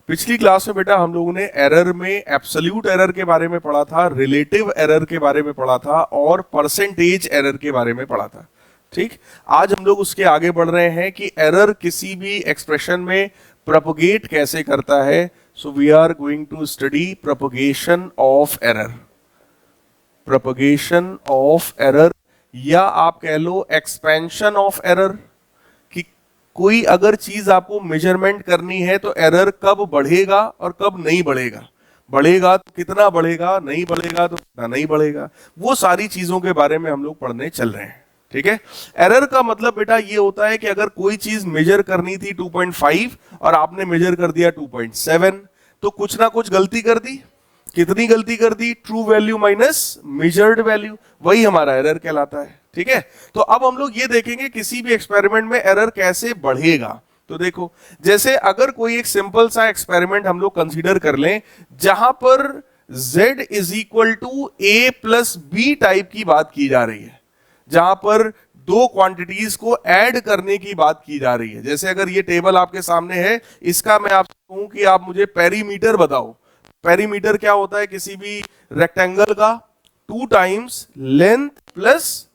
पिछली क्लास में बेटा हम लोगों ने एरर में एब्सोल्यूट एरर के बारे में पढ़ा था, रिलेटिव एरर के बारे में पढ़ा था और परसेंटेज एरर के बारे में पढ़ा था। ठीक, आज हम लोग उसके आगे बढ़ रहे हैं कि एरर किसी भी एक्सप्रेशन में प्रोपगेट कैसे करता है। So we are going to study propagation of error, propagation of error, या आप कह लो एक्सपेंशन ऑफ एरर। कि कोई अगर चीज आपको मेजरमेंट करनी है तो एरर कब बढ़ेगा और कब नहीं बढ़ेगा, बढ़ेगा तो कितना बढ़ेगा, नहीं बढ़ेगा तो कितना नहीं बढ़ेगा, वो सारी चीजों के बारे में हम लोग पढ़ने चल रहे हैं। ठीक है, एरर का मतलब बेटा ये होता है कि अगर कोई चीज मेजर करनी थी 2.5 और आपने मेजर कर दिया 2.7, तो कुछ ना कुछ गलती कर दी। कितनी गलती कर दी? True value minus measured value, वही हमारा एरर कहलाता है। ठीक है, तो अब हम लोग ये देखेंगे किसी भी एक्सपेरिमेंट में एरर कैसे बढ़ेगा। तो देखो, जैसे अगर कोई एक सिंपल सा एक्सपेरिमेंट हम लोग कंसीडर कर लें जहां पर z is equal to a plus B type की बात की जा रही है, जहां पर दो क्वांटिटीज को ऐड करने की बात की जा रही है। जैसे अगर ये टेबल आपके सामने है, इसका मैं आपसे कहूं कि आप मुझे पेरीमीटर बताओ। पेरीमीटर क्या होता है? किसी भी रेक्टेंगल का 2 टाइम्स लेंथ प्लस,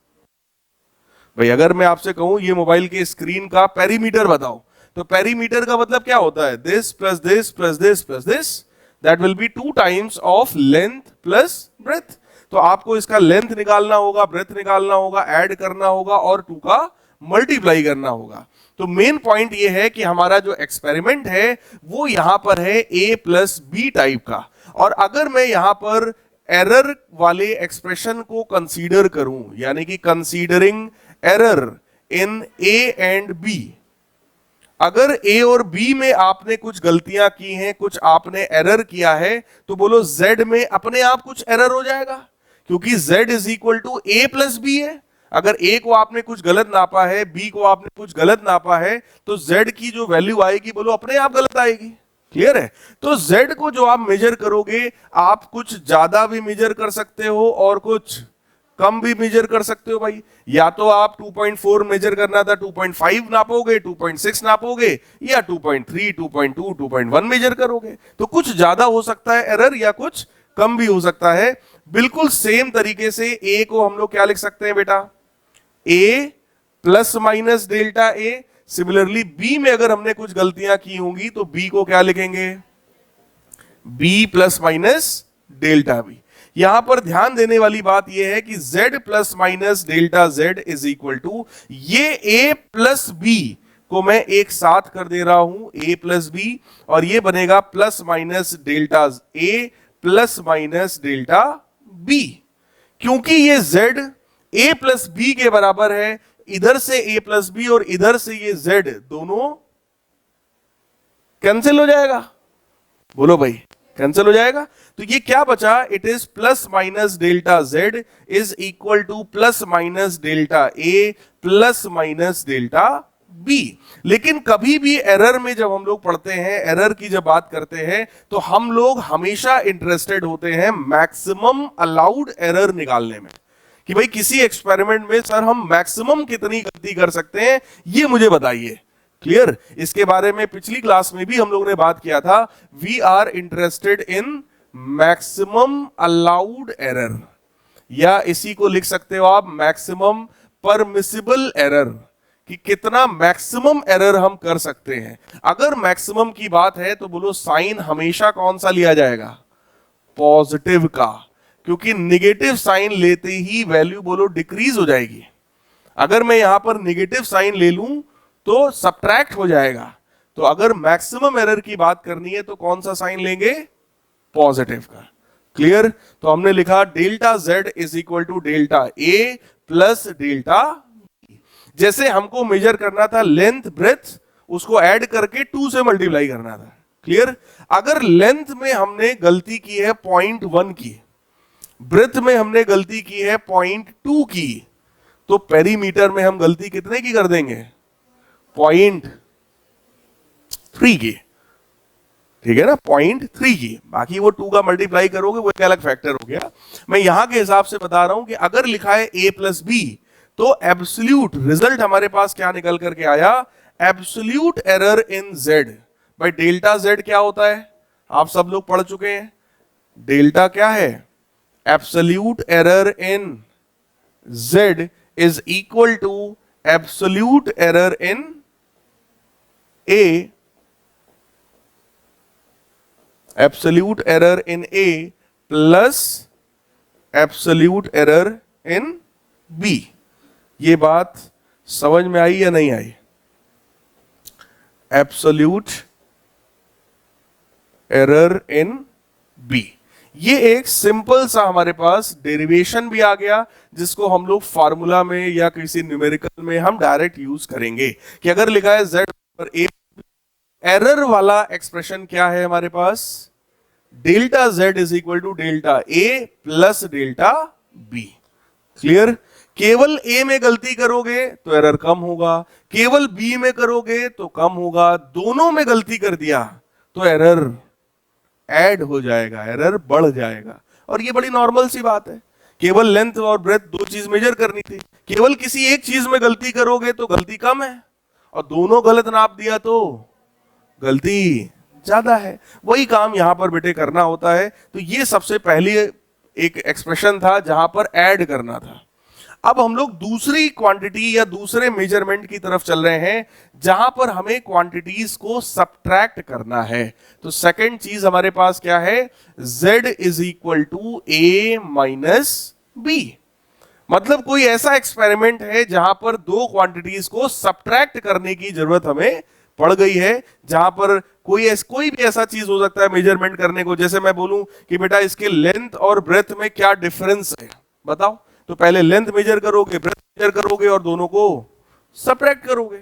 भाई अगर मैं आपसे कहूं ये मोबाइल के स्क्रीन का पेरीमीटर बताओ, तो पेरीमीटर का मतलब क्या होता है? This plus this plus this plus this, that will be 2 times of length plus breadth. तो आपको इसका लेंथ निकालना होगा, ब्रेथ निकालना होगा, ऐड करना होगा और 2 का मल्टीप्लाई करना होगा। तो मेन पॉइंट ये है कि हमारा जो एक्सपेरिमेंट है वो यहां पर है a प्लस बी टाइप का। और अगर मैं यहां पर एरर वाले एक्सप्रेशन को कंसीडर करूं, यानी कि considering error in a and b, अगर a और b में आपने कुछ गलतियां की हैं, कुछ आपने एरर किया है, तो बोलो z में अपने आप कुछ एरर हो जाएगा, क्योंकि z is equal to a plus B है। अगर a को आपने कुछ गलत नापा है, b को आपने कुछ गलत नापा है, तो z की जो वैल्यू आएगी बोलो अपने आप गलत आएगी। क्लियर है? तो z को जो आप मेजर करोगे, आप कुछ ज्यादा भी मेजर कर सकते हो और कुछ कम भी मेजर कर सकते हो भाई। या तो आप 2.4 मेजर करना था, 2.5 नापोगे, 2.6 नापोगे, या 2.3, 2.2, 2.1 मेजर करोगे। तो कुछ ज्यादा हो सकता है एरर या कुछ कम भी हो सकता है। बिल्कुल सेम तरीके से a को हम लोग क्या लिख सकते हैं बेटा? a plus minus delta a। Similarly b में अगर हमने कुछ गलतियां की होंगी तो b को क्या लिखेंगे? b plus minus delta b। यहां पर ध्यान देने वाली बात यह है कि z plus minus delta z is equal to, ये a प्लस b को मैं एक साथ कर दे रहा हूं, a प्लस b, और ये बनेगा plus minus delta a plus minus delta b। क्योंकि ये z a प्लस b के बराबर है, इधर से a प्लस b और इधर से ये z दोनों कैंसिल हो जाएगा। बोलो भाई, कैंसिल हो जाएगा। तो ये क्या बचा? It is plus minus delta z is equal to plus minus delta a plus minus delta b। लेकिन कभी भी एरर में जब हम लोग पढ़ते हैं, एरर की जब बात करते हैं, तो हम लोग हमेशा इंटरेस्टेड होते हैं मैक्सिमम अलाउड एरर निकालने में, कि भाई किसी एक्सपेरिमेंट में सर हम मैक्सिमम कितनी गलती कर सकते हैं, ये मुझे बताइए। क्लियर? इसके बारे में पिछली क्लास में भी हम लोगों ने बात किया था। We are interested in maximum allowed error, या इसी को लिख सकते हो आप मैक्सिमम परमिसिबल एरर, कि कितना मैक्सिमम एरर हम कर सकते हैं। अगर मैक्सिमम की बात है तो बोलो साइन हमेशा कौन सा लिया जाएगा? पॉजिटिव का, क्योंकि निगेटिव साइन लेते ही वैल्यू बोलो डिक्रीज हो जाएगी। अगर मैं यहां पर निगेटिव साइन ले लूं तो सबट्रैक्ट हो जाएगा। तो अगर मैक्सिमम एरर की बात करनी है तो कौन सा साइन लेंगे? पॉजिटिव का। क्लियर? तो हमने लिखा delta z is equal to delta a plus delta b। जैसे हमको मेजर करना था लेंथ ब्रेथ, उसको ऐड करके 2 से मल्टीप्लाई करना था। क्लियर? अगर लेंथ में हमने गलती की है 0.1 की, ब्रेथ में हमने गलती की है 0.2 की, तो पेरीमीटर में हम गलती कितने की कर देंगे? 0.3 की। ठीक है ना? 0.3 की। बाकी वो 2 का मल्टीप्लाई करोगे, वो एक अलग फैक्टर हो गया। मैं यहां के हिसाब से बता रहा हूं कि अगर लिखा है a प्लस बी, तो एब्सोल्यूट रिजल्ट हमारे पास क्या निकल करके आया? एब्सोल्यूट एरर इन z भाई डेल्टा जेड क्या होता है, आप सब लोग पढ़ चुके हैं। डेल्टा क्या है, absolute error in Z is equal to absolute error in A, absolute error in A plus absolute error in B. ये बात समझ में आई या नहीं आई? एब्सोल्यूट एरर इन बी, ये एक सिंपल सा हमारे पास डेरिवेशन भी आ गया, जिसको हम लोग फार्मूला में या किसी न्यूमेरिकल में हम डायरेक्ट यूज करेंगे कि अगर लिखा है z पर a, एरर वाला एक्सप्रेशन क्या है हमारे पास, delta z is equal to delta a plus delta b। Clear? केवल a में गलती करोगे तो एरर कम होगा, केवल b में करोगे तो कम होगा, दोनों में गलती कर दिया तो एरर ऐड हो जाएगा, एरर बढ़ जाएगा। और ये बड़ी नॉर्मल सी बात है, केवल लेंथ और ब्रेथ दो चीज मेजर करनी थी, केवल किसी एक चीज में गलती करोगे तो गलती कम है, और दोनों गलत नाप दिया तो गलती ज्यादा है। वही काम यहां पर बेटे करना होता है। तो ये सबसे पहली एक एक्सप्रेशन था जहां पर ऐड करना था। अब हम लोग दूसरी क्वांटिटी या दूसरे मेजरमेंट की तरफ चल रहे हैं जहां पर हमें क्वांटिटीज को सब्ट्रैक्ट करना है। तो सेकंड चीज हमारे पास क्या है, z is equal to a minus B. मतलब कोई ऐसा एक्सपेरिमेंट है जहां पर दो क्वांटिटीज को सब्ट्रैक्ट करने की जरूरत हमें पड़ गई है, जहां पर कोई भी ऐसा चीज हो सकता है मेजरमेंट करने को। जैसे मैं बोलूं कि बेटा इसके लेंथ और ब्रेथ में क्या डिफरेंस है बताओ, तो पहले लेंथ मेजर करोगे, ब्रेथ मेजर करोगे और दोनों को सब्ट्रैक्ट करोगे।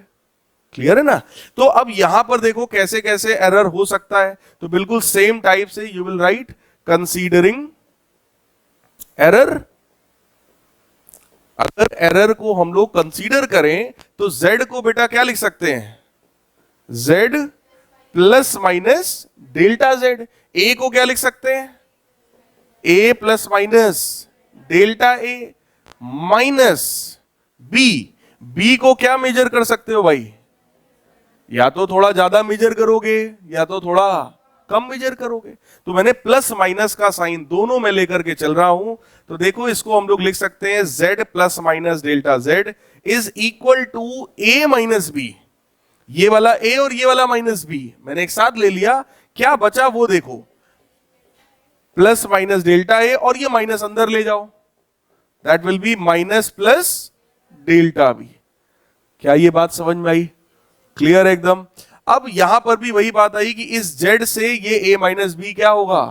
क्लियर है ना? तो अब यहां पर देखो कैसे कैसे एरर हो सकता है। तो बिल्कुल सेम टाइप से you will write considering error. अगर एरर को हम लोग कंसीडर करें तो z को बेटा क्या लिख सकते हैं, z plus minus delta z। a को क्या लिख सकते हैं, a plus minus delta a minus b को क्या मेजर कर सकते हो भाई, या तो थोड़ा ज्यादा मेजर करोगे या तो थोड़ा कम मेजर करोगे। तो मैंने प्लस माइनस का साइन दोनों में लेकर के चल रहा हूं। तो देखो इसको हम लोग लिख सकते हैं z plus minus delta z is equal to a minus B. ये वाला a और ये वाला माइनस b मैंने एक साथ ले लिया, क्या बचा वो देखो, प्लस माइनस डेल्टा a और ये माइनस अंदर ले जाओ, that will be minus plus delta b। क्या ये बात समझ में आई? क्लियर एकदम? अब यहां पर भी वही बात आई कि इस z से ये a माइनस बी क्या होगा,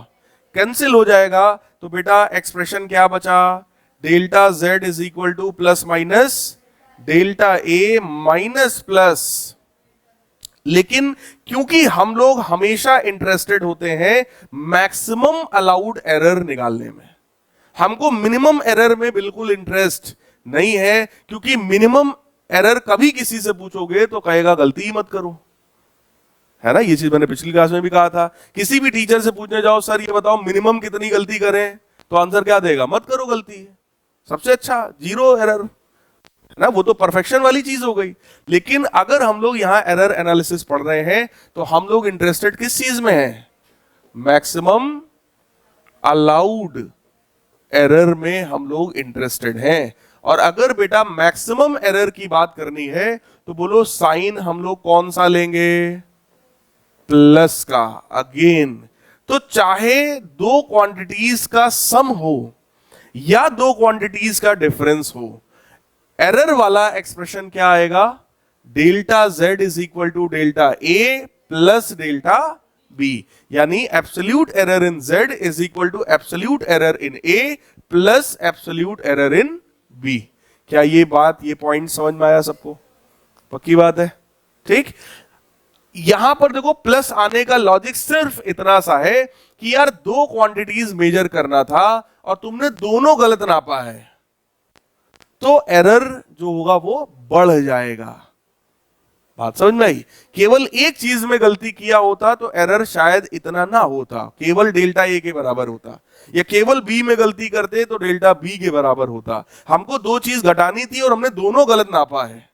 कैंसिल हो जाएगा। तो बेटा एक्सप्रेशन क्या बचा, delta z is equal to plus minus delta a minus plus. लेकिन क्योंकि हम लोग हमेशा इंटरेस्टेड होते हैं मैक्सिमम अलाउड एरर निकालने में, हमको मिनिमम एरर में बिल्कुल इंटरेस्ट नहीं है, क्योंकि मिनिमम एरर कभी किसी से पूछोगे तो कहेगा गलती ही मत करो, है ना? ये चीज मैंने पिछली क्लास में भी कहा था। किसी भी टीचर से पूछने जाओ सर ये बताओ मिनिमम कितनी गलती करें, तो आंसर क्या देगा, मत करो गलती, सबसे अच्छा जीरो एरर, है ना? वो तो परफेक्शन वाली चीज हो गई। लेकिन अगर हम लोग यहां एरर एनालिसिस पढ़ रहे हैं तो हम लोग इंटरेस्टेड किस चीज में है, मैक्सिमम अलाउड एरर में हम लोग इंटरेस्टेड हैं। और अगर बेटा मैक्सिमम एरर की बात करनी है तो बोलो साइन हम लोग कौन सा लेंगे, प्लस का अगेन। तो चाहे दो क्वांटिटीज का सम हो या दो क्वांटिटीज का डिफरेंस हो, एरर वाला एक्सप्रेशन क्या आएगा, delta z is equal to delta a plus delta b, यानी absolute error in z is equal to absolute error in a plus absolute error in b। क्या ये बात, ये पॉइंट समझ में आया सबको? पक्की बात है? ठीक। यहां पर देखो प्लस आने का लॉजिक सिर्फ इतना सा है कि यार दो क्वांटिटीज मेजर करना था और तुमने दोनों गलत नापा है, तो एरर जो होगा वो बढ़ जाएगा। बात समझ में आई? केवल एक चीज में गलती किया होता तो एरर शायद इतना ना होता, केवल डेल्टा ए के बराबर होता, या केवल बी में गलती करते तो डेल्टा बी के बराबर होता। हमको दो चीज घटानी थी और हमने दोनों गलत नापा है,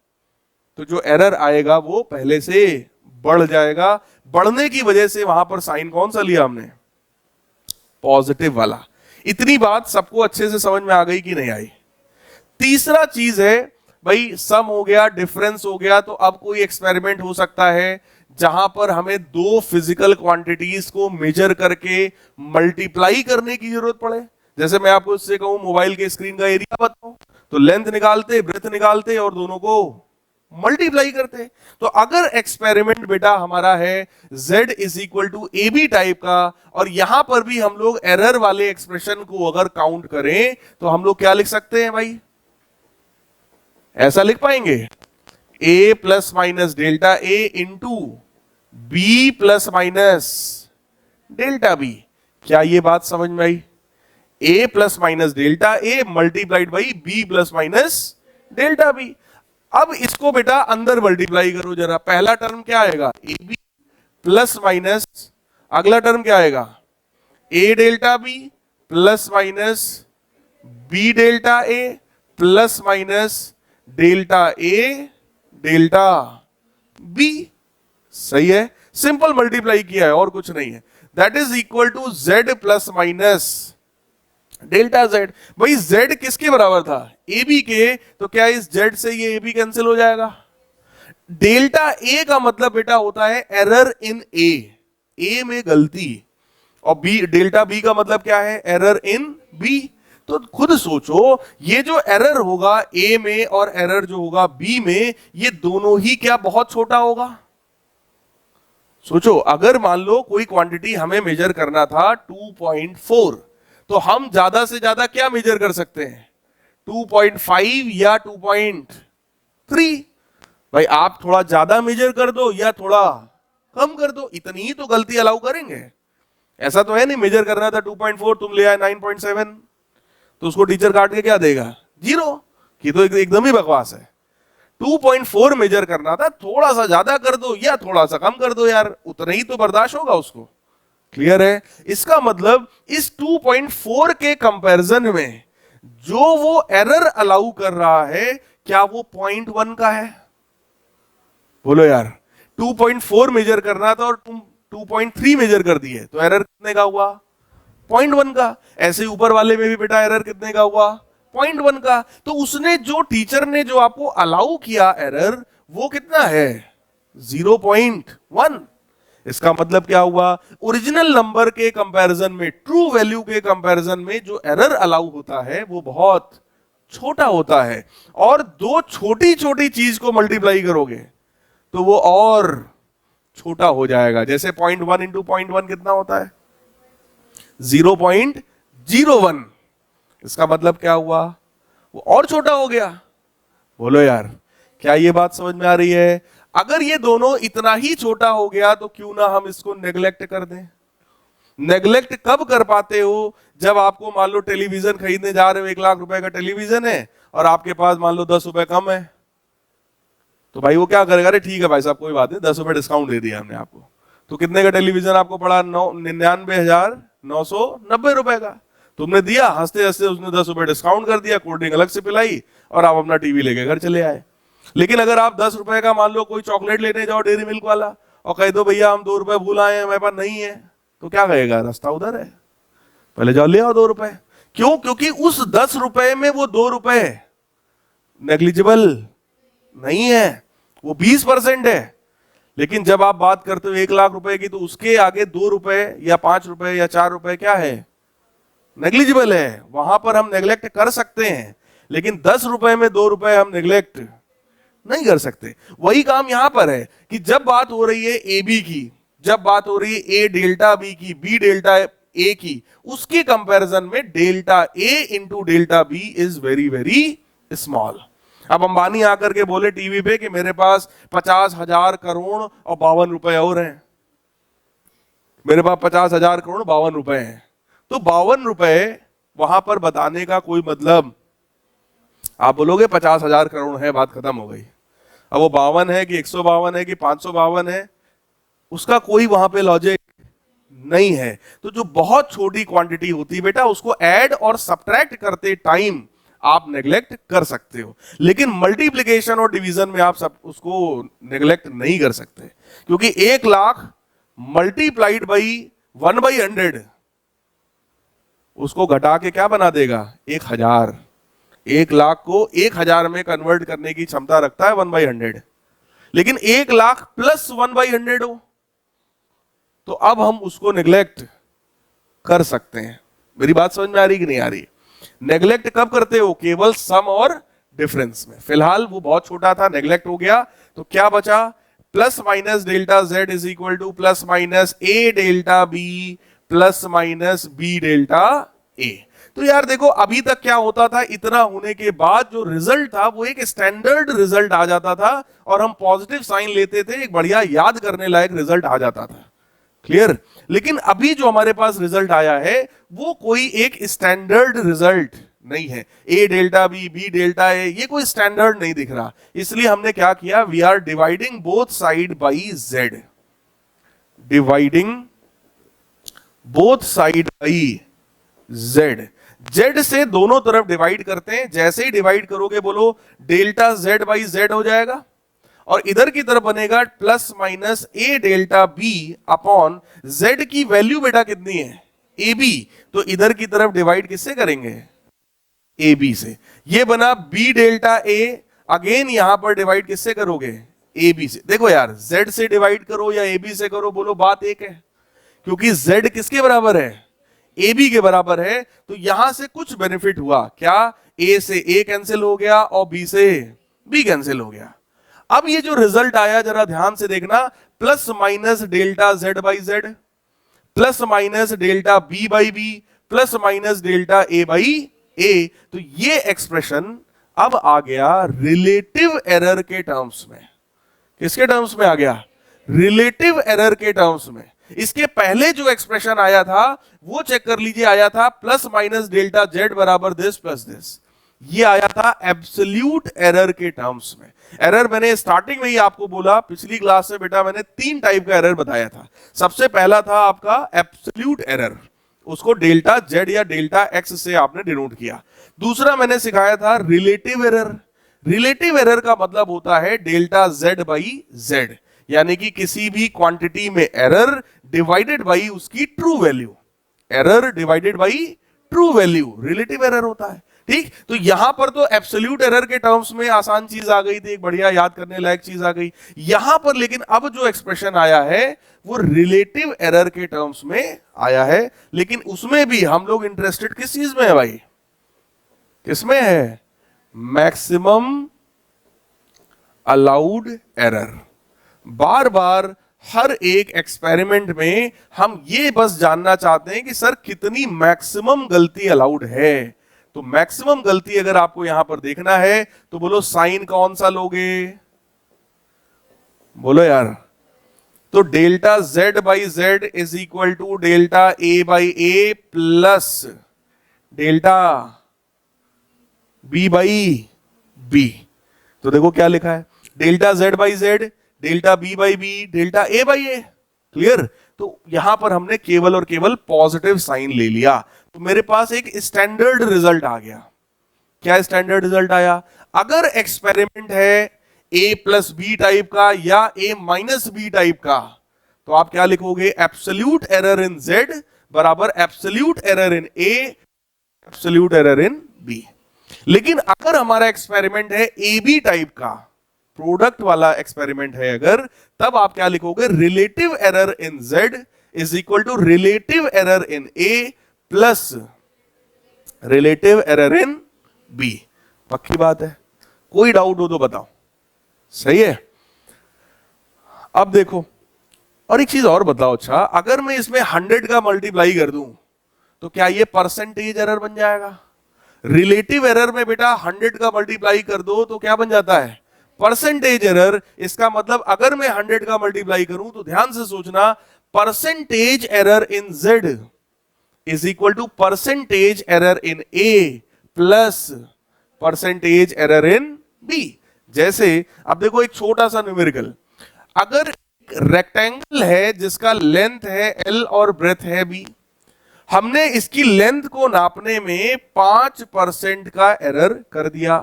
तो जो एरर आएगा वो पहले से बढ़ जाएगा बढ़ने की वजह से वहां पर साइन कौन सा लिया हमने, पॉजिटिव वाला। इतनी बात सबको अच्छे से समझ में आ गई कि नहीं आई। तीसरा चीज है भाई, सम हो गया, डिफरेंस हो गया, तो अब कोई एक्सपेरिमेंट हो सकता है जहां पर हमें दो फिजिकल क्वांटिटीज को मेजर करके मल्टीप्लाई करने की जरूरत पड़े। जैसे मैं आपको इससे कहूं मोबाइल के स्क्रीन का एरिया बताओ, तो लेंथ निकालते, ब्रेथ निकालते और दोनों को मल्टीप्लाई करते। तो अगर एक्सपेरिमेंट बेटा हमारा है z is equal to A B type का, और यहां पर भी हम लोग एरर वाले एक्सप्रेशन को अगर काउंट करें तो हम लोग क्या लिख सकते हैं भाई, ऐसा लिख पाएंगे, a plus minus delta A into B plus minus delta B. क्या ये बात समझ में आई? a plus minus delta A multiplied by B plus minus delta B. अब इसको बेटा अंदर मल्टीप्लाई करो जरा, पहला टर्म क्या आएगा, ए बी प्लस माइनस, अगला टर्म क्या आएगा, A delta B plus minus B delta A plus minus delta A delta B. सही है, सिंपल मल्टीप्लाई किया है और कुछ नहीं है। That is equal to z plus minus delta z। भाई z किसके बराबर था, ए बी के, तो क्या इस z से ये ए बी कैंसिल हो जाएगा। डेल्टा ए का मतलब बेटा होता है एरर इन ए में गलती, और बी डेल्टा बी का मतलब क्या है, एरर इन बी। तो खुद सोचो, ये जो एरर होगा ए में और एरर जो होगा बी में, ये दोनों ही क्या बहुत छोटा होगा। सोचो, अगर मान लो कोई क्वांटिटी हमें मेजर करना था 2.4, तो हम ज्यादा से ज्यादा क्या मेजर कर सकते हैं, 2.5 या 2.3। भाई आप थोड़ा ज्यादा मेजर कर दो या थोड़ा कम कर दो, इतनी ही तो गलती अलाउ करेंगे। ऐसा तो है नहीं मेजर करना था 2.4, तुम ले आए 9.7, तो उसको टीचर काट के क्या देगा, 0। कि तो एकदम ही बकवास है। 2.4 मेजर करना था, थोड़ा सा ज्यादा कर दो या थोड़ा सा कम कर दो यार, उतना ही तो बर्दाश्त होगा उसको। क्लियर है? इसका मतलब इस 2.4 के कंपैरिजन में जो वो एरर अलाउ कर रहा है, क्या वो 0.1 का है? बोलो यार, 2.4 मेजर करना था और तुम 2.3 मेजर कर दिए, तो एरर कितने का हुआ, 0.1 का। ऐसे ऊपर वाले में भी बेटा एरर कितने का हुआ, 0.1 का। तो उसने जो टीचर ने जो आपको अलाउ किया एरर, वो कितना है, 0.1। इसका मतलब क्या हुआ, ओरिजिनल नंबर के कंपैरिजन में, ट्रू वैल्यू के कंपैरिजन में जो एरर अलाउ होता है वो बहुत छोटा होता है। और दो छोटी छोटी चीज को मल्टीप्लाई करोगे तो वो और छोटा हो जाएगा। जैसे 0.1 इंटू 0.1 कितना होता है, 0.01। इसका मतलब क्या हुआ, वो और छोटा हो गया। बोलो यार, क्या ये बात समझ में आ रही है? अगर ये दोनों इतना ही छोटा हो गया तो क्यों ना हम इसको नेग्लेक्ट कर दें। नेग्लेक्ट कब कर पाते हो, जब आपको मान लो टेलीविजन खरीदने जा रहे हो, 1 लाख रुपए का टेलीविजन है और आपके पास मान लो 10 रुपए कम है, तो भाई वो क्या करेगा, अरे ठीक है भाई साहब कोई बात नहीं, 10 रुपए डिस्काउंट दे दिया हमने आपको। तो कितने का टेलीविजन आपको पड़ा, 99,990 रुपए का। तुमने दिया, हंसते हंसते उसने 10 रुपए डिस्काउंट कर दिया, कोल्ड ड्रिंक अलग से पिलाई और आप अपना टीवी लेके घर चले आए। लेकिन अगर आप 10 रुपए का मान लो कोई चॉकलेट लेने जाओ डेयरी मिल्क वाला और कह दो भैया हम 2 रुपए भूल आए हैं, मेरे पास नहीं है, तो क्या कहेगा, रास्ता उधर है, पहले जाओ ले आओ 2 रुपए। क्यों? क्योंकि उस 10 रुपए में वो 2 रुपए नेग्लिजिबल नहीं है, वो 20% है। लेकिन जब आप बात करते हो 1 लाख रुपए की, तो उसके आगे 2 रुपए या 5 रुपए या 4 रुपए क्या है, नेग्लिजिबल है। वहां पर हम नेग्लेक्ट कर सकते हैं, लेकिन 10 रुपए में 2 रुपए हम नेग्लेक्ट नहीं कर सकते। वही काम यहां पर है कि जब बात हो रही है ए बी की, जब बात हो रही है ए डेल्टा बी की, बी डेल्टा ए की, उसके कंपैरिजन में delta A into delta B is very very small. अब अंबानी आकर के बोले टीवी पे कि मेरे पास 50,000 करोड़ और 52 रुपए और हैं, मेरे पास 50,000 करोड़ 52 रुपए हैं, तो 52 रुपए वहां पर बताने का कोई मतलब, आप बोलोगे 50,000 करोड़ है, बात खत्म हो गई। अब वो 52 है कि 152 है कि 552 है, उसका कोई वहां पे लॉजिक नहीं है। तो जो बहुत छोटी क्वांटिटी होती है बेटा, उसको ऐड और सब्ट्रैक्ट करते टाइम आप नेग्लेक्ट कर सकते हो, लेकिन मल्टीप्लिकेशन और डिवीजन में आप सब उसको नेग्लेक्ट नहीं कर सकते। क्योंकि 1 लाख मल्टीप्लाइड बाई 1/100, उसको घटा के क्या बना देगा 1000। 1,00,000 को 1000 में कन्वर्ट करने की क्षमता रखता है 1/100, लेकिन 1,00,000 प्लस 1/100 हो तो अब हम उसको नेग्लेक्ट कर सकते हैं। मेरी बात समझ में आ रही कि नहीं आ रही? नेग्लेक्ट कब करते हो? केवल सम और डिफरेंस में। फिलहाल वो बहुत छोटा था, नेग्लेक्ट हो गया, तो क्या बचा? Plus minus delta Z is equal to plus minus A delta B plus minus B delta A. तो यार देखो, अभी तक क्या होता था, इतना होने के बाद जो रिजल्ट था वो एक स्टैंडर्ड रिजल्ट आ जाता था और हम पॉजिटिव साइन लेते थे, एक बढ़िया याद करने लायक रिजल्ट आ जाता था। क्लियर? लेकिन अभी जो हमारे पास रिजल्ट आया है वो कोई एक स्टैंडर्ड रिजल्ट नहीं है। A delta B B delta ए, ये कोई स्टैंडर्ड नहीं दिख रहा। इसलिए हमने क्या किया, we are dividing both side by Z. Dividing both side by Z. Z से दोनों तरफ डिवाइड करते हैं। जैसे ही डिवाइड करोगे बोलो डेल्टा जेड बाई जेड हो जाएगा, और इधर की तरफ बनेगा plus minus A delta B upon Z की वैल्यू बेटा कितनी है? A B. तो इधर की तरफ डिवाइड किससे करेंगे? ए बी से। ये बना बी डेल्टा ए। अगेन यहां पर डिवाइड किससे करोगे? ए बी से। देखो यार, जेड से डिवाइड करो या ए बी से करो, बोलो बात एक है, क्योंकि जेड किसके बराबर है? ए बी के बराबर है। तो यहां से कुछ बेनिफिट हुआ क्या? ए से ए कैंसिल हो गया और बी से बी कैंसिल हो गया। अब ये जो रिजल्ट आया जरा ध्यान से देखना, plus minus delta Z by Z plus minus delta B by B plus minus delta A by A. तो ये एक्सप्रेशन अब आ गया रिलेटिव एरर के टर्म्स में। किसके टर्म्स में आ गया? रिलेटिव एरर के टर्म्स में। इसके पहले जो एक्सप्रेशन आया था वो चेक कर लीजिए, आया था प्लस माइनस डेल्टा जेड बराबर दिस प्लस दिस। ये आया था एब्सोल्यूट एरर के टर्म्स में। एरर मैंने स्टार्टिंग में ही आपको बोला, पिछली क्लास में बेटा मैंने 3 टाइप का एरर बताया था। सबसे पहला था आपका एब्सोल्यूट एरर, उसको डेल्टा जेड या डेल्टा एक्स से आपने डिनोट किया। दूसरा मैंने सिखाया था रिलेटिव एरर। रिलेटिव एरर का मतलब होता है डेल्टा जेड बाई जेड, यानी कि किसी भी क्वांटिटी में एरर डिवाइडेड बाई उसकी true value. Error divided by true value relative error होता है। ठीक, तो यहां पर तो एब्सोल्यूट एरर के टर्म्स में आसान चीज आ गई थी, एक बढ़िया याद करने लायक चीज आ गई। यहां पर लेकिन अब जो एक्सप्रेशन आया है वो रिलेटिव एरर के टर्म्स में आया है, लेकिन उसमें भी हम लोग इंटरेस्टेड किस चीज में है भाई? किसमें है? Maximum allowed error. बार बार हर एक एक्सपेरिमेंट में हम ये बस जानना चाहते हैं कि सर कितनी मैक्सिमम गलती अलाउड है। तो मैक्सिमम गलती अगर आपको यहां पर देखना है तो बोलो साइन कौन सा लोगे? बोलो यार। तो delta Z by Z is equal to delta A by A plus delta B by B. तो देखो क्या लिखा है, delta Z by Z delta B by B delta A by A. Clear? तो यहां पर हमने केवल और केवल पॉजिटिव साइन ले लिया, तो मेरे पास एक स्टैंडर्ड रिजल्ट आ गया। क्या स्टैंडर्ड रिजल्ट आया? अगर एक्सपेरिमेंट है ए प्लस बी टाइप का या ए माइनस बी टाइप का, तो आप क्या लिखोगे? एब्सोल्यूट एरर इन जेड बराबर absolute error in A absolute error in B. लेकिन अगर हमारा एक्सपेरिमेंट है ए बी टाइप का, प्रोडक्ट वाला एक्सपेरिमेंट है अगर, तब आप क्या लिखोगे? Relative error in Z is equal to relative error in A plus relative error in B. पक्की बात है? कोई डाउट हो तो बताओ। सही है? अब देखो, और एक चीज और बताओ, अच्छा अगर मैं इसमें 100 का मल्टीप्लाई कर दूं तो क्या ये परसेंटेज एरर बन जाएगा? रिलेटिव एरर में बेटा 100 का मल्टीप्लाई कर दो तो क्या बन जाता है? Percentage error. इसका मतलब अगर मैं 100 का मल्टीप्लाई करूं तो ध्यान से सोचना, percentage error in Z is equal to percentage error in A plus percentage error in B. जैसे अब देखो एक छोटा सा न्यूमेरिकल, अगर रेक्टेंगल है जिसका लेंथ है एल और ब्रेथ है बी, हमने इसकी लेंथ को नापने में 5% का एरर कर दिया,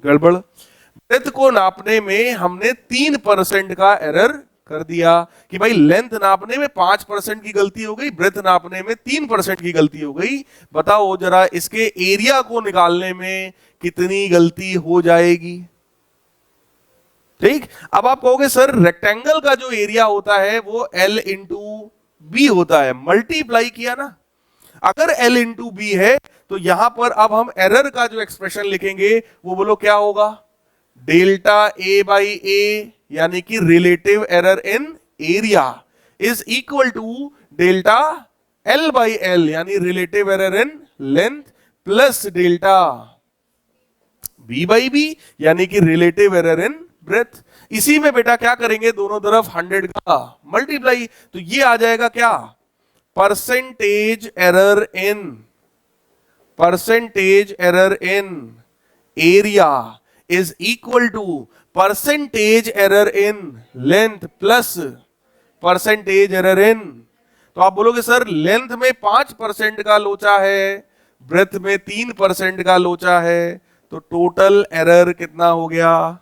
गड़बड़। ब्रेथ को नापने में हमने 3% का एरर कर दिया कि भाई लेंथ नापने में 5% की गलती हो गई, ब्रेथ नापने में 3% की गलती हो गई, बताओ जरा इसके एरिया को निकालने में कितनी गलती हो जाएगी। ठीक, अब आप कहोगे सर रेक्टेंगल का जो एरिया होता है वो L इंटू बी होता है, मल्टीप्लाई किया ना। अगर L इंटू बी है तो यहां पर अब हम एरर का जो एक्सप्रेशन लिखेंगे वो बोलो क्या होगा, डेल्टा ए बाई ए यानी कि relative error in area is equal to delta L by L यानी relative error in length plus delta B by B यानी कि रिलेटिव एरर इन ब्रेथ। इसी में बेटा क्या करेंगे, दोनों तरफ 100 का मल्टीप्लाई, तो ये आ जाएगा क्या, percentage error in area is equal to percentage error in length plus percentage error in. तो आप बोलोगे सर लेंथ में 5% का लोचा है, ब्रेथ में 3% का लोचा है, तो टोटल एरर कितना हो गया,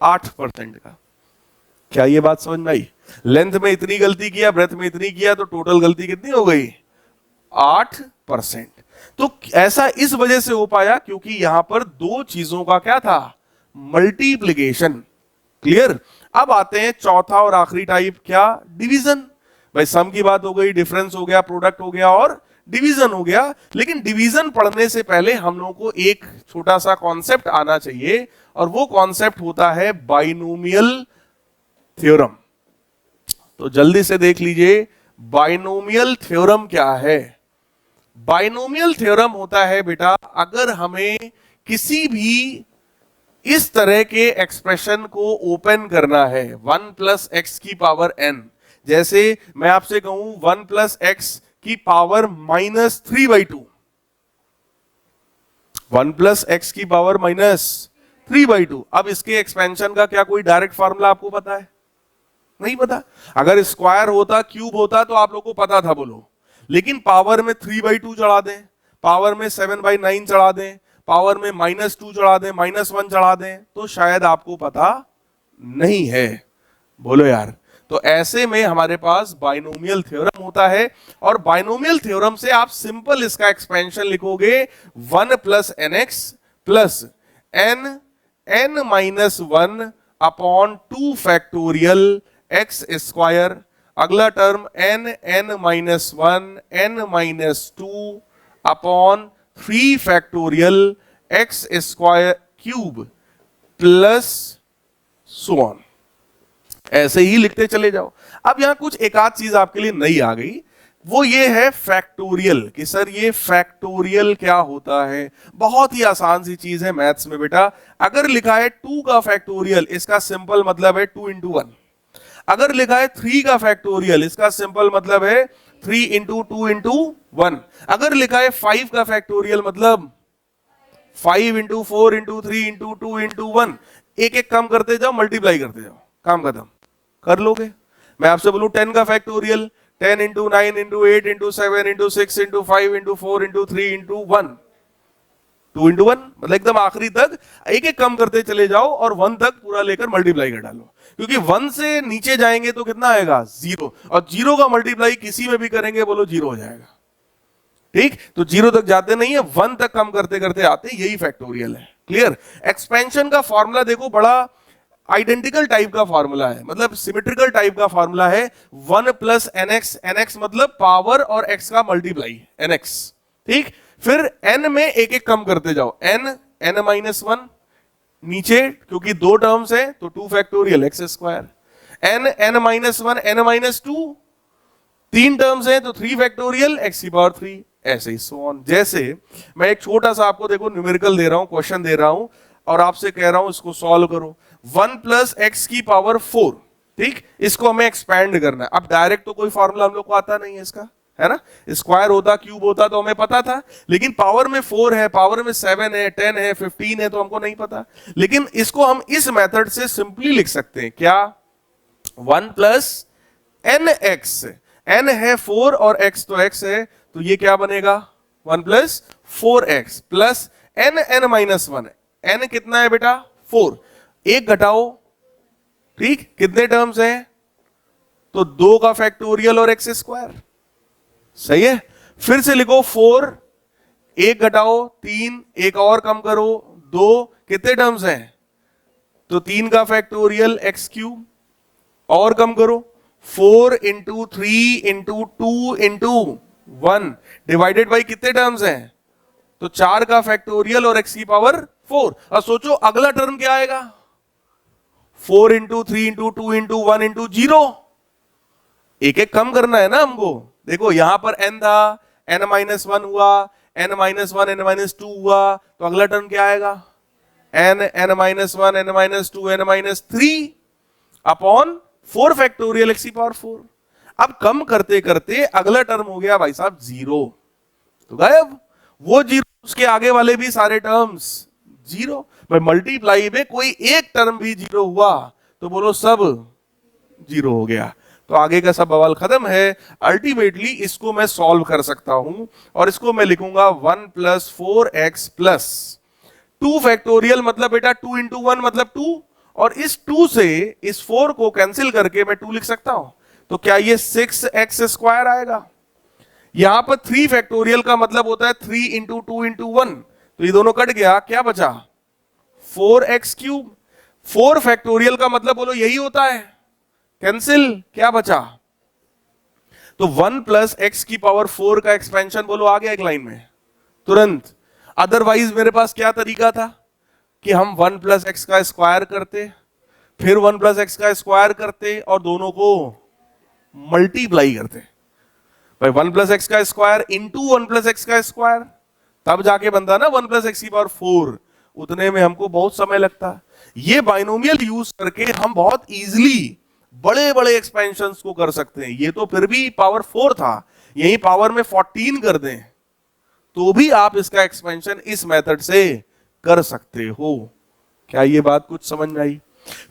8% का। क्या ये बात समझ में आई? लेंथ में इतनी गलती किया, ब्रेथ में इतनी किया, तो टोटल गलती कितनी हो गई, 8%। तो ऐसा इस वजह से हो पाया क्योंकि यहां पर दो चीजों का क्या था, मल्टीप्लिकेशन। क्लियर? अब आते हैं चौथा और आखिरी टाइप, क्या, डिवीजन। भाई सम की बात हो गई, डिफरेंस हो गया, प्रोडक्ट हो गया और डिवीजन हो गया। लेकिन डिवीजन पढ़ने से पहले हम लोगों को एक छोटा सा कॉन्सेप्ट आना चाहिए और वो कॉन्सेप्ट होता है बाइनोमियल थ्योरम। तो जल्दी से देख लीजिए बाइनोमियल थ्योरम क्या है। बाइनोमियल थ्योरम होता है बेटा, अगर हमें किसी भी इस तरह के एक्सप्रेशन को ओपन करना है 1 प्लस एक्स की पावर n, जैसे मैं आपसे कहूं 1 प्लस एक्स की पावर -3/2, 1 प्लस एक्स की पावर -3/2। अब इसके एक्सपेंशन का क्या कोई डायरेक्ट फार्मूला आपको पता है? नहीं पता। अगर स्क्वायर होता, क्यूब होता तो आप लोगों को पता था, बोलो। लेकिन पावर में 3/2 चढ़ा दें, पावर में 7/9 चढ़ा दें, पावर में -2 चढ़ा दें, -1 चढ़ा दें, तो शायद आपको पता नहीं है, बोलो यार। तो ऐसे में हमारे पास बाइनोमियल थ्योरम होता है और बाइनोमियल थ्योरम से आप सिंपल इसका एक्सपेंशन लिखोगे 1 plus nx plus n-1 upon 2 factorial x square, अगला term n-1 n-2 upon 3 factorial x square cube plus so on. ऐसे ही लिखते चले जाओ। अब यहां कुछ एक आध चीज आपके लिए नई आ गई, वो ये है फैक्टोरियल, कि सर ये फैक्टोरियल क्या होता है। बहुत ही आसान सी चीज है मैथ्स में बेटा। अगर लिखा है 2 का फैक्टोरियल, इसका सिंपल मतलब है 2 इंटू 1। अगर लिखा है 3 का फैक्टोरियल, इसका सिंपल मतलब है 3 इंटू 2 इंटू 1। अगर लिखा है 5 का फैक्टोरियल, मतलब 5 इंटू 4 इंटू 3 इंटू 2 इंटू 1। एक एक कम करते जाओ, मल्टीप्लाई करते जाओ, काम खत्म, कर लोगे। मैं आपसे बोलूं 10 का factorial, 10 into 9 into 8 into 7 into 6 into 5 into 4 into 3 into 1, 2 into 1, मतलब एकदम आखिरी तक एक एक कम करते चले जाओ और 1 तक पूरा लेकर मल्टीप्लाई कर डालो। क्योंकि 1 से नीचे जाएंगे तो कितना आएगा, 0, और 0 का मल्टीप्लाई किसी में भी करेंगे, बोलो 0 हो जाएगा। ठीक, तो 0 तक जाते नहीं है, 1 तक कम करते करते आते, यही फैक्टोरियल है। क्लियर? एक्सपेंशन का फॉर्मूला देखो, बड़ा आइडेंटिकल टाइप का फॉर्मूला है, मतलब सिमेट्रिकल टाइप का फॉर्मूला है। 1 प्लस nx, nx मतलब पावर और x का मल्टीप्लाई, nx। ठीक, फिर n में एक एक कम करते जाओ, n-1 नीचे, क्योंकि 2 टर्म्स है तो 2 factorial x square, n-1 n-2 3 terms है तो 3 फैक्टोरियल x की पावर 3, ऐसे ही सो ऑन। जैसे मैं एक छोटा सा आपको देखो न्यूमेरिकल दे रहा हूं, क्वेश्चन दे रहा हूं और आपसे कह रहा हूं इसको सॉल्व करो। 1 प्लस एक्स की पावर 4, ठीक, इसको हमें एक्सपैंड करना है। अब डायरेक्ट तो कोई फॉर्मूला हम लोग को आता नहीं है इसका, है ना। स्क्वायर होता, क्यूब होता तो हमें पता था, लेकिन पावर में 4 है, पावर में 7 है, 10 है, 15 है, तो हमको नहीं पता। लेकिन इसको हम इस मेथड से सिंपली लिख सकते हैं, क्या, 1 प्लस एन एक्स, एन है 4 और एक्स तो एक्स है, तो ये क्या बनेगा, 1 plus 4x plus n-1। n कितना है बेटा, 4, एक घटाओ, ठीक, कितने टर्म्स हैं, तो 2 का फैक्टोरियल और एक्स स्क्वायर, सही है। फिर से लिखो 4, 1 घटाओ 3, एक और कम करो 2, कितने टर्म्स हैं? तो 3 का फैक्टोरियल एक्स क्यूब, और कम करो 4 into 3 into 2 into 1 divided by कितने टर्म्स हैं? तो 4 का फैक्टोरियल और एक्स की पावर 4। अब सोचो अगला टर्म क्या आएगा? 4 इंटू 3 इंटू 2 इंटू 1 इंटू 0। एक एक कम करना है ना हमको। देखो यहां पर n था, n-1 हुआ, n-1 n-2 हुआ, तो अगला टर्म क्या आएगा? n-1 n-2 n-3 upon 4 factorial x की पावर 4। अब कम करते करते अगला टर्म हो गया भाई साहब 0, तो गायब। वो 0, उसके आगे वाले भी सारे टर्म्स 0। भाई मल्टीप्लाई में कोई एक टर्म भी 0 हुआ तो बोलो सब 0 हो गया, तो आगे का सब बवाल खत्म है। अल्टीमेटली इसको मैं सॉल्व कर सकता हूं और इसको मैं लिखूंगा 1 प्लस 4x प्लस 2 फैक्टोरियल, मतलब बेटा 2 इंटू 1 मतलब 2, और इस 2 से इस 4 को कैंसिल करके मैं 2 लिख सकता हूं। तो क्या ये 6x स्क्वायर आएगा? यहां पर 3 फैक्टोरियल का मतलब होता है 3 इंटू 2 इंटू 1, तो ये दोनों कट गया, क्या बचा? 4x cube. 4 फैक्टोरियल का मतलब बोलो यही होता है, कैंसिल, क्या बचा? तो 1 प्लस एक्स की पावर 4 का एक्सपेंशन बोलो आ गया एक लाइन में तुरंत। अदरवाइज मेरे पास क्या तरीका था कि हम 1 प्लस एक्स का स्क्वायर करते, फिर 1 प्लस एक्स का स्क्वायर करते और दोनों को मल्टीप्लाई करते। भाई 1 प्लस एक्स का स्क्वायर इंटू 1 प्लस एक्स का स्क्वायर, तब जाके बनता ना 1 प्लस एक्स की पावर 4। उतने में हमको बहुत समय लगता। ये बाइनोमियल यूज करके हम बहुत इजीली बड़े बड़े एक्सपेंशंस को कर सकते हैं। ये तो फिर भी पावर 4 था, यही पावर में 14 कर दें तो भी आप इसका एक्सपेंशन इस मेथड से कर सकते हो। क्या ये बात कुछ समझ में आई?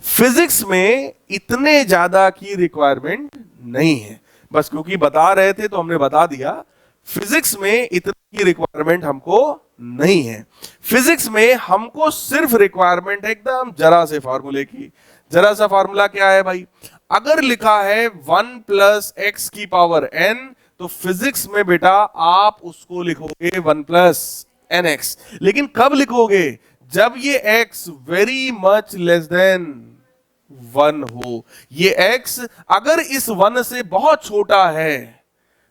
फिजिक्स में इतने ज्यादा की रिक्वायरमेंट नहीं है, बस क्योंकि बता रहे थे तो हमने बता दिया। फिजिक्स में इतनी की रिक्वायरमेंट हमको नहीं है। फिजिक्स में हमको सिर्फ रिक्वायरमेंट है एकदम जरा से फार्मूले की। जरा सा फार्मूला क्या है भाई? अगर लिखा है 1 प्लस एक्स की पावर n, तो फिजिक्स में बेटा आप उसको लिखोगे 1 प्लस एन एक्स। लेकिन कब लिखोगे? जब ये x very much less than 1 हो। ये x अगर इस 1 से बहुत छोटा है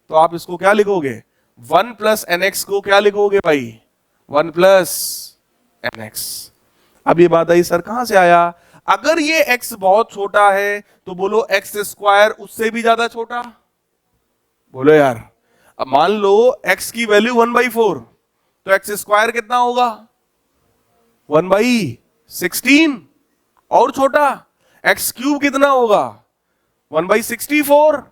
तो आप इसको क्या लिखोगे? 1 प्लस एन एक्स को क्या लिखोगे भाई? 1 प्लस एन एक्स। अब ये बात आई सर कहां से आया? अगर ये x बहुत छोटा है तो बोलो एक्स स्क्वायर उससे भी ज्यादा छोटा। बोलो यार, अब मान लो x की वैल्यू 1/4, तो एक्स स्क्वायर कितना होगा? 1/16 और छोटा। एक्स क्यूब कितना होगा? 1/64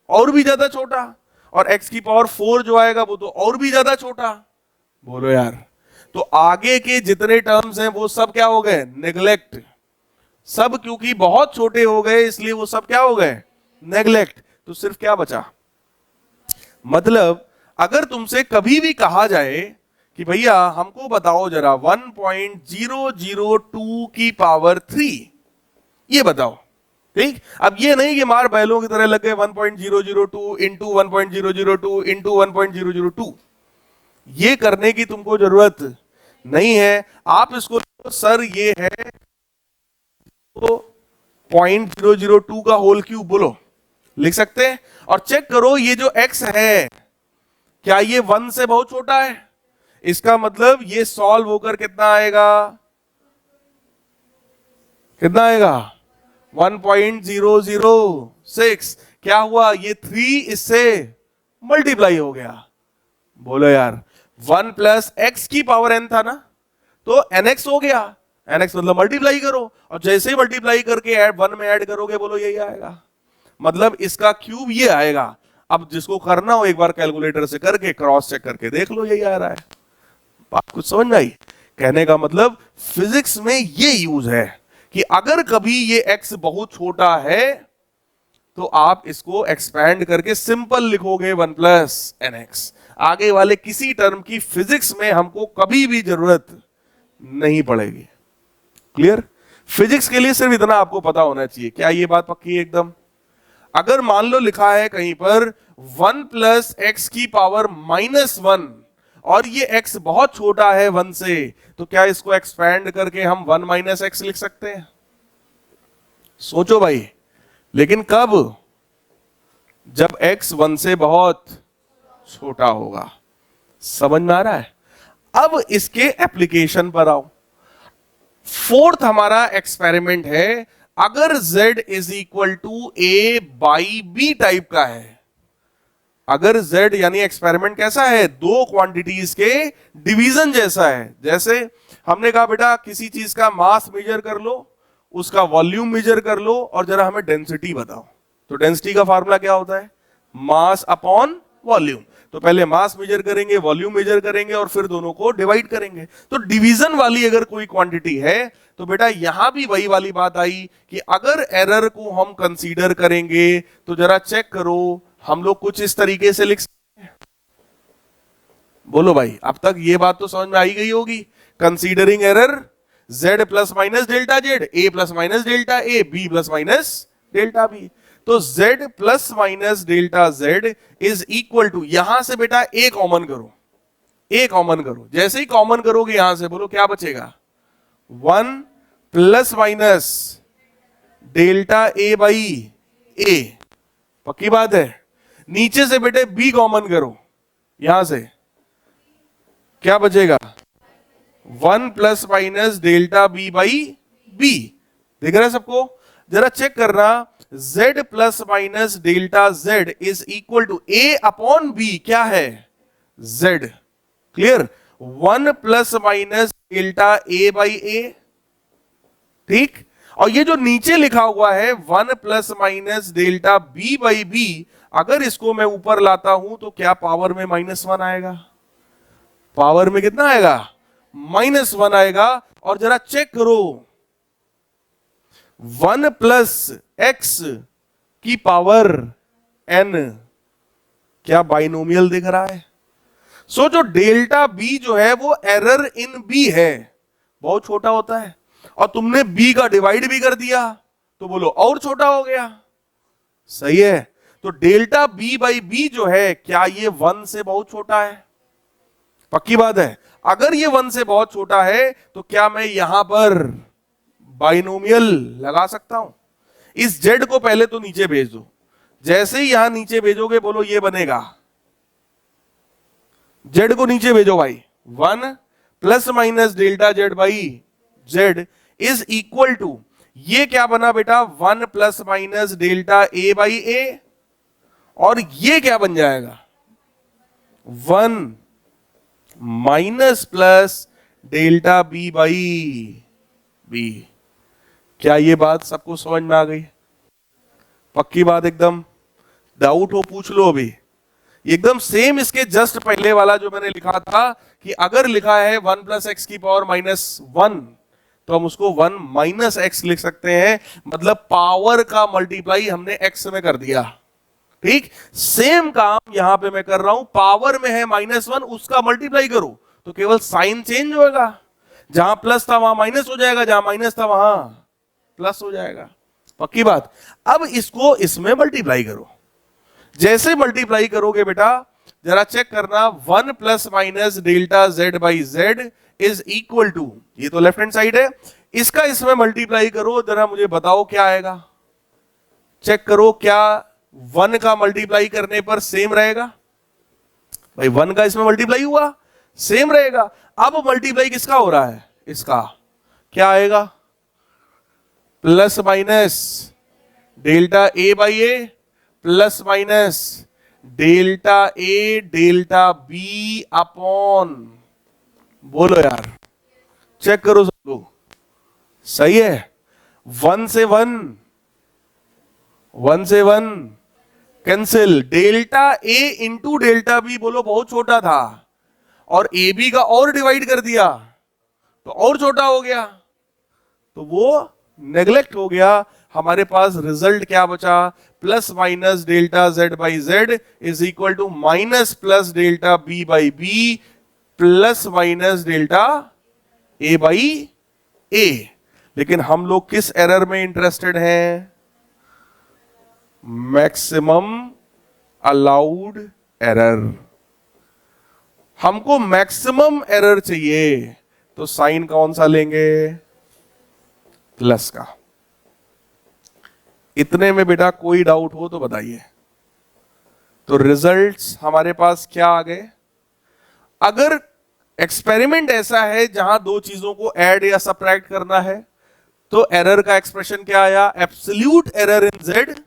और भी ज्यादा छोटा। और x की पावर 4 जो आएगा वो तो और भी ज्यादा छोटा। बोलो यार, तो आगे के जितने टर्म्स हैं वो सब क्या हो गए? नेग्लेक्ट। सब क्योंकि बहुत छोटे हो गए इसलिए वो सब क्या हो गए? नेग्लेक्ट। तो सिर्फ क्या बचा? मतलब अगर तुमसे कभी भी कहा जाए कि भैया हमको बताओ जरा 1.002 की पावर 3, ये बताओ, ठीक? अब ये नहीं कि मार बैलों की तरह लगे 1.002 इंटू 1.002 इंटू 1.002, ये करने की तुमको जरूरत नहीं है। आप इसको सर ये है तो 0.002 का होल क्यूब बोलो, लिख सकते हैं। और चेक करो ये जो x है क्या ये 1 से बहुत छोटा है? इसका मतलब ये सॉल्व होकर कितना आएगा? कितना आएगा? 1.006। क्या हुआ? ये 3 इससे मल्टीप्लाई हो गया। बोलो यार, 1 प्लस एक्स की पावर n था ना, तो nx हो गया। nx मतलब मल्टीप्लाई करो, और जैसे ही मल्टीप्लाई करके 1 में ऐड करोगे बोलो यही आएगा। मतलब इसका क्यूब ये आएगा। अब जिसको करना हो एक बार कैलकुलेटर से करके क्रॉस चेक करके देख लो, यही आ रहा है। बात कुछ समझ में आई? कहने का मतलब फिजिक्स में ये यूज है कि अगर कभी ये x बहुत छोटा है तो आप इसको एक्सपैंड करके सिंपल लिखोगे 1 प्लस एन एक्स। आगे वाले किसी टर्म की फिजिक्स में हमको कभी भी जरूरत नहीं पड़ेगी। क्लियर? फिजिक्स के लिए सिर्फ इतना आपको पता होना चाहिए। क्या ये बात पक्की है एकदम? अगर मान लो लिखा है कहीं पर 1 प्लस एक्स की पावर -1 और ये x बहुत छोटा है 1 से, तो क्या इसको एक्सपैंड करके हम 1 माइनस एक्स लिख सकते हैं? सोचो भाई। लेकिन कब? जब x 1 से बहुत छोटा होगा। समझ में आ रहा है? अब इसके एप्लीकेशन पर आओ। फोर्थ हमारा एक्सपेरिमेंट है, अगर z is equal to a by B type का है। अगर z यानी एक्सपेरिमेंट कैसा है? दो क्वांटिटीज के डिवीजन जैसा है। जैसे हमने कहा बेटा किसी चीज का मास मेजर कर लो, उसका वॉल्यूम मेजर कर लो और जरा हमें डेंसिटी बताओ। तो डेंसिटी का फार्मूला क्या होता है? Mass upon volume. तो पहले मास मेजर करेंगे, वॉल्यूम मेजर करेंगे और फिर दोनों को डिवाइड करेंगे। तो डिवीजन वाली अगर कोई क्वांटिटी है तो बेटा यहां भी वही वाली बात आई कि अगर एरर को हम कंसीडर करेंगे तो जरा चेक करो, हम लोग कुछ इस तरीके से लिख सकते हैं। बोलो भाई, अब तक ये बात तो समझ में आई गई होगी। Considering error z plus minus delta z, a plus minus delta a, b plus minus delta b। तो z plus minus delta z is equal to, यहां से बेटा a कॉमन करो, a कॉमन करो। जैसे ही कॉमन करोगे यहां से, बोलो क्या बचेगा? 1 plus minus delta a by a। पक्की बात है? नीचे से बेटे b कॉमन करो, यहां से क्या बचेगा? 1 plus minus delta b by b। देख रहे हैं सबको? जरा चेक करना, z plus minus delta z is equal to a upon b। क्या है? z। Clear? 1 plus minus delta a by a। ठीक। और ये जो नीचे लिखा हुआ है 1 plus minus delta b by b, अगर इसको मैं ऊपर लाता हूं तो क्या पावर में -1 आएगा? पावर में कितना आएगा? -1 आएगा। और जरा चेक करो, 1 प्लस एक्स की पावर n, क्या बाइनोमियल दिख रहा है? सो जो डेल्टा b जो है वो एरर इन b है, बहुत छोटा होता है। और तुमने b का डिवाइड भी कर दिया तो बोलो और छोटा हो गया। सही है? तो डेल्टा b बाई b जो है, क्या ये 1 से बहुत छोटा है? पक्की बात है? अगर ये 1 से बहुत छोटा है तो क्या मैं यहां पर बाइनोमियल लगा सकता हूं? इस z को पहले तो नीचे भेज दो। जैसे ही यहां नीचे भेजोगे, बोलो ये बनेगा, z को नीचे भेजो भाई। 1 plus minus delta z by z is equal to, ये क्या बना बेटा? 1 plus minus delta a by a। और ये क्या बन जाएगा? 1 minus plus delta b by b। क्या ये बात सबको समझ में आ गई? पक्की बात एकदम? डाउट हो पूछ लो अभी। एकदम सेम इसके जस्ट पहले वाला जो मैंने लिखा था कि अगर लिखा है 1 प्लस एक्स की पावर -1 तो हम उसको 1 माइनस एक्स लिख सकते हैं। मतलब पावर का मल्टीप्लाई हमने एक्स में कर दिया। ठीक, सेम काम यहां पे मैं कर रहा हूं। पावर में है -1, उसका मल्टीप्लाई करो तो केवल साइन चेंज होगा। जहां प्लस था वहां माइनस हो जाएगा, जहां माइनस था वहां प्लस हो जाएगा। पक्की बात? अब इसको इसमें मल्टीप्लाई करो। जैसे मल्टीप्लाई करोगे बेटा, जरा चेक करना, 1 plus minus delta z by z is equal to, ये तो लेफ्ट हैंड साइड है, इसका इसमें मल्टीप्लाई करो। जरा मुझे बताओ क्या आएगा? चेक करो, क्या 1 का मल्टीप्लाई करने पर सेम रहेगा? भाई 1 का इसमें मल्टीप्लाई हुआ, सेम रहेगा। अब मल्टीप्लाई किसका हो रहा है? इसका। क्या आएगा? Plus minus delta a by a plus minus delta a delta b upon, बोलो यार, चेक करो सब लोग। सही है? 1 से 1, 1 से 1 cancel. Delta a into delta b, बोलो बहुत छोटा था, और ए बी का और डिवाइड कर दिया तो और छोटा हो गया, तो वो नेग्लेक्ट हो गया। हमारे पास रिजल्ट क्या बचा? Plus minus delta z by z is equal to minus plus delta b by b plus minus delta a by a। लेकिन हम लोग किस एरर में इंटरेस्टेड हैं? Maximum allowed error. हमको मैक्सिमम एरर चाहिए तो साइन कौन सा लेंगे? प्लस का। इतने में बेटा कोई डाउट हो तो बताइए। तो रिजल्ट्स हमारे पास क्या आ गए? अगर एक्सपेरिमेंट ऐसा है जहां दो चीजों को ऐड या सब्ट्रैक्ट करना है तो एरर का एक्सप्रेशन क्या आया? एब्सोल्यूट एरर इन Z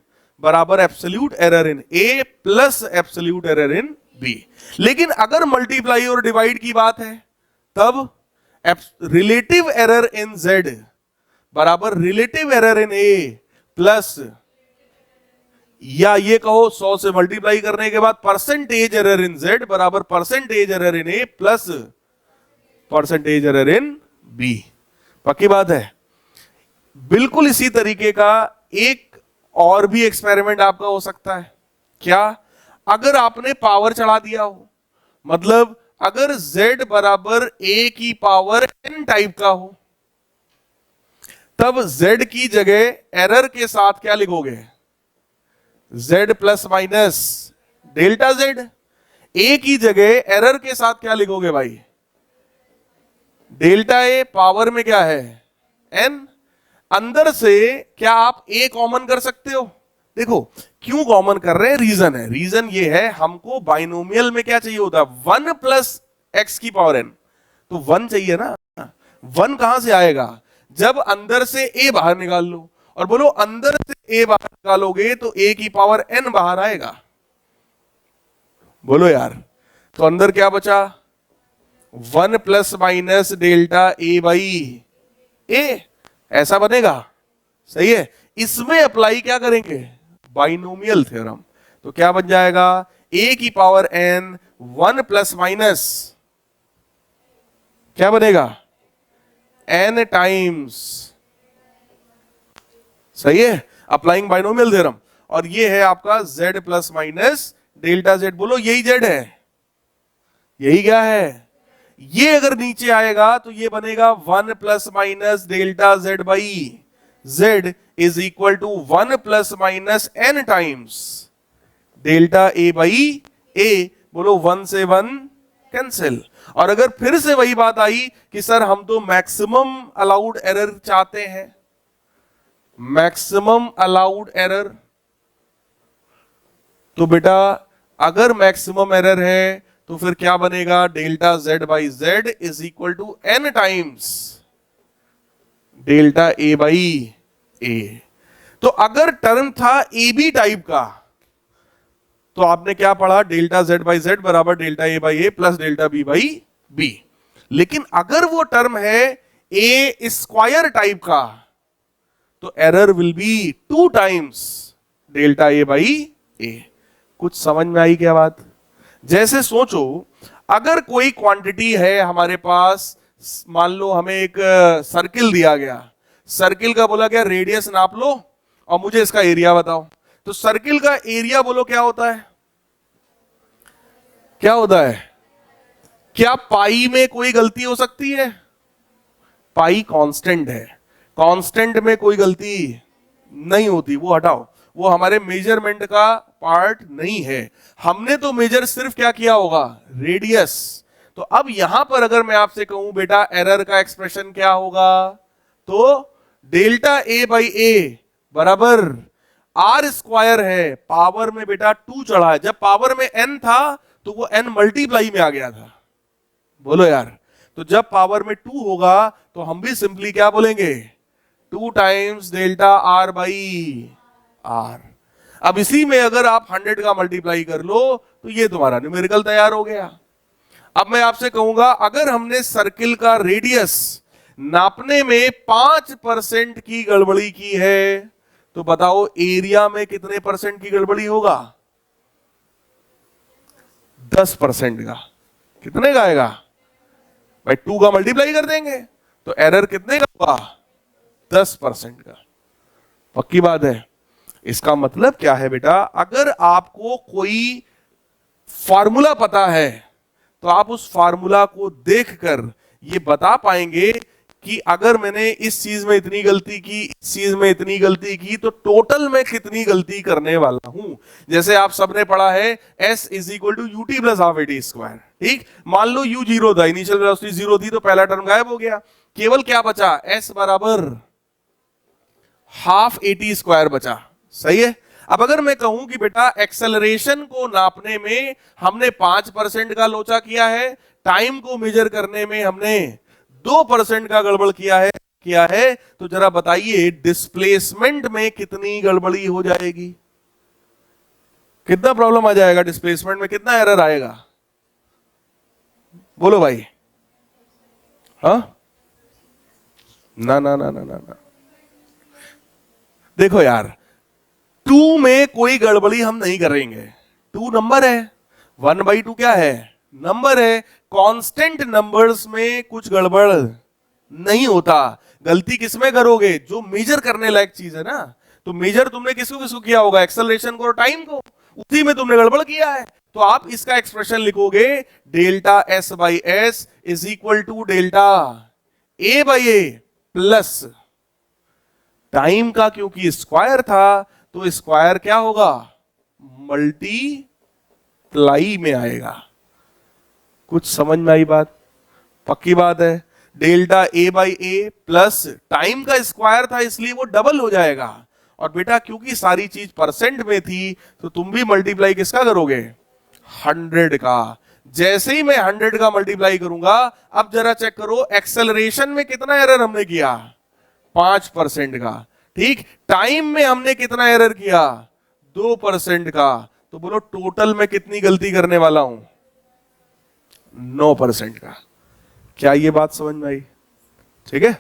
बराबर absolute error in A plus absolute error in B। लेकिन अगर मल्टीप्लाई और डिवाइड की बात है तब रिलेटिव एरर इन Z बराबर relative error in A plus, या ये कहो 100 से मल्टीप्लाई करने के बाद परसेंटेज एरर इन Z बराबर percentage error in A plus percentage error in B। पक्की बात है? बिल्कुल इसी तरीके का एक और भी एक्सपेरिमेंट आपका हो सकता है। क्या? अगर आपने पावर चढ़ा दिया हो, मतलब अगर Z बराबर A की पावर n टाइप का हो, तब Z की जगह एरर के साथ क्या लिखोगे? Z plus minus delta Z। A की जगह एरर के साथ क्या लिखोगे भाई? Delta A। पावर में क्या है? n। अंदर से क्या आप A कॉमन कर सकते हो? देखो क्यों कॉमन कर रहे हैं, रीजन है। रीजन ये है, हमको बाइनोमियल में क्या चाहिए होता है? 1 प्लस एक्स की पावर n। तो 1 चाहिए ना। 1 कहां से आएगा? जब अंदर से A बाहर निकाल लो, और बोलो अंदर से A बाहर निकालोगे तो A की पावर n बाहर आएगा। बोलो यार, तो अंदर क्या बचा? 1 plus minus delta A by A, ऐसा बनेगा। सही है। इसमें अप्लाई क्या करेंगे? Binomial theorem. तो क्या बन जाएगा? A की पावर n 1 प्लस माइनस क्या बनेगा? n times. सही है, अप्लाइंग बाइनोमियल थ्योरम। और ये है आपका z plus minus delta Z। बोलो यही z है, यही क्या है? ये अगर नीचे आएगा तो ये बनेगा 1 plus minus delta Z by Z is equal to 1 plus minus n times delta A by A। बोलो 1 से 1 कैंसिल। और अगर फिर से वही बात आई कि सर हम तो मैक्सिमम अलाउड एरर चाहते हैं, मैक्सिमम अलाउड एरर, तो बेटा अगर मैक्सिमम एरर है तो फिर क्या बनेगा? Delta Z by Z is equal to n times delta A by A। तो अगर टर्म था AB टाइप का तो आपने क्या पढ़ा? डेल्टा Z बाई Z बराबर delta A by A plus delta B by B। लेकिन अगर वो टर्म है A स्क्वायर टाइप का तो error will be 2 times delta A by A। कुछ समझ में आई क्या बात? जैसे सोचो, अगर कोई क्वांटिटी है हमारे पास, मान लो हमें एक सर्किल दिया गया, सर्किल का बोला गया रेडियस नाप लो और मुझे इसका एरिया बताओ। तो सर्किल का एरिया बोलो क्या होता है? क्या होता है? क्या पाई में कोई गलती हो सकती है? पाई कांस्टेंट है, कांस्टेंट में कोई गलती नहीं होती, वो हटाओ, वो हमारे मेजरमेंट का पार्ट नहीं है। हमने तो मेजर सिर्फ क्या किया होगा? रेडियस। तो अब यहां पर अगर मैं आपसे कहूं बेटा एरर का एक्सप्रेशन क्या होगा, तो डेल्टा A बाई A बराबर R स्क्वायर है, पावर में बेटा 2 चढ़ा है। जब पावर में n था तो वो n मल्टीप्लाई में आ गया था। बोलो यार, तो जब पावर में 2 होगा तो हम भी सिंपली क्या बोलेंगे? 2 times delta R by R। अब इसी में अगर आप 100 का मल्टीप्लाई कर लो तो ये तुम्हारा न्यूमेरिकल तैयार हो गया। अब मैं आपसे कहूंगा, अगर हमने सर्किल का रेडियस नापने में 5% की गड़बड़ी की है तो बताओ एरिया में कितने परसेंट की गड़बड़ी होगा? 10% का। कितने का आएगा भाई? 2 का मल्टीप्लाई कर देंगे तो एरर कितने का होगा? 10% का। पक्की बात है। इसका मतलब क्या है बेटा? अगर आपको कोई फार्मूला पता है तो आप उस फार्मूला को देखकर ये बता पाएंगे कि अगर मैंने इस चीज में इतनी गलती की, इस चीज में इतनी गलती की, तो टोटल मैं कितनी गलती करने वाला हूं। जैसे आप सबने पढ़ा है s is equal to UT plus half AT square. ठीक, मान लो u जीरो था, इनिशियल वेलोसिटी जीरो थी, तो पहला टर्म गायब हो गया, केवल क्या बचा, s बराबर हाफ एटी स्क्वायर बचा। सही है। अब अगर मैं कहूं कि बेटा एक्सेलरेशन को नापने में हमने 5% का लोचा किया है, टाइम को मेजर करने में हमने 2% का गड़बड़ किया है, तो जरा बताइए डिस्प्लेसमेंट में कितनी गड़बड़ी हो जाएगी, कितना प्रॉब्लम आ जाएगा, डिस्प्लेसमेंट में कितना एरर आएगा, बोलो भाई। हाँ, ना ना ना ना ना ना, देखो यार, 2 में कोई गड़बड़ी हम नहीं करेंगे, 2 नंबर है, 1/2 क्या है, नंबर है। कांस्टेंट नंबर्स में कुछ गड़बड़ नहीं होता। गलती किसमें करोगे, जो मेजर करने लायक चीज है ना। तो मेजर तुमने किसको किसको किया होगा, एक्सेलरेशन को और टाइम को, उसी में तुमने गड़बड़ किया है। तो आप इसका एक्सप्रेशन लिखोगे delta S by S is equal to delta A by A plus time का, क्योंकि स्क्वायर था तो स्क्वायर क्या होगा, मल्टीप्लाई में आएगा। कुछ समझ में आई बात, पक्की बात है। Delta A by A plus time का स्क्वायर था इसलिए वो डबल हो जाएगा। और बेटा क्योंकि सारी चीज परसेंट में थी तो तुम भी मल्टीप्लाई किसका करोगे, 100 का। जैसे ही मैं 100 का मल्टीप्लाई करूंगा, अब जरा चेक करो एक्सेलरेशन में कितना एरर हमने किया, 5% का। ठीक, टाइम में हमने कितना एरर किया, 2% का। तो बोलो टोटल में कितनी गलती करने वाला हूं, 9% का। क्या ये बात समझ में आई? ठीक है।